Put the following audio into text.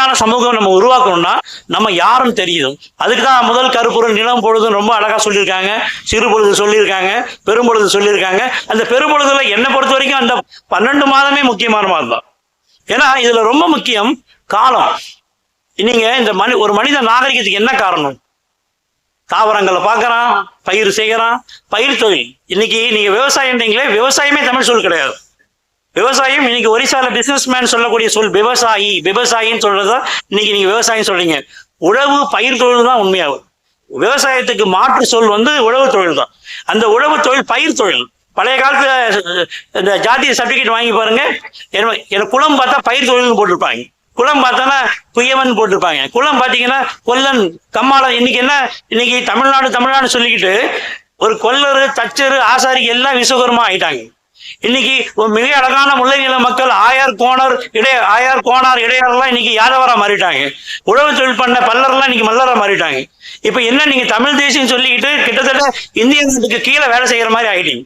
அழகான சமூகம் நம்ம உருவாக்கணும்னா நம்ம யாரும் தெரியுது. அதுக்கு தான் முதல் கருப்பொருள் நிலம் பொழுதும் ரொம்ப அழகா சொல்லியிருக்காங்க, சிறு பொழுது சொல்லியிருக்காங்க, பெரும்பொழுது சொல்லியிருக்காங்க. அந்த பெரும்பொழுதுல என்னை பொறுத்த வரைக்கும் அந்த 12 மாதமே முக்கியமான மாதம் தான். ஏன்னா இதுல ரொம்ப முக்கியம் காலம். நீங்க இந்த ஒரு மனித நாகரிகத்துக்கு என்ன காரணம்? தாவரங்களை பார்க்கறான், பயிர் செய்யறான், பயிர் தொழில். இன்னைக்கு நீங்க விவசாயம்ன்றீங்களே, விவசாயமே தமிழ் சொல் கிடையாது. விவசாயம் இன்னைக்கு ஒரிசால பிசினஸ் மேன் சொல்லக்கூடிய சொல் விவசாயி. விவசாயின்னு சொல்றதா இன்னைக்கு நீங்க விவசாயம் சொல்றீங்க. உழவு பயிர் தொழில் தான் உண்மையாகும். விவசாயத்துக்கு மாற்று சொல் உழவு தொழில் தான். அந்த உழவு தொழில் பயிர் தொழில். பழைய காலத்துல இந்த ஜாதிய சர்டிபிகேட் வாங்கி பாருங்க, எனக்கு குளம் பார்த்தா பயிர் தொழில்னு போட்டிருப்பாங்க, குளம் பார்த்தோன்னா குயவன் போட்டிருப்பாங்க, குளம் பார்த்தீங்கன்னா கொல்லன் கம்மாளம். இன்னைக்கு தமிழ்நாடு சொல்லிக்கிட்டு ஒரு கொல்லரு தச்சரு ஆசாரி எல்லாம் விஸ்வகர்மா ஆயிட்டாங்க. இன்னைக்கு ஒரு மிக அழகான முல்லை நில மக்கள் ஆயார் கோனார் இடையாரெல்லாம் இன்னைக்கு யாதவரா மாறிட்டாங்க. உழவு தொழில் பண்ண பல்லர்லாம் இன்னைக்கு மல்லரா மாறிட்டாங்க. இப்ப என்ன, நீங்க தமிழ் தேசியம் சொல்லிக்கிட்டு கிட்டத்தட்ட இந்திய நாட்டுக்கு கீழே வேலை செய்யற மாதிரி ஆயிட்டீங்க.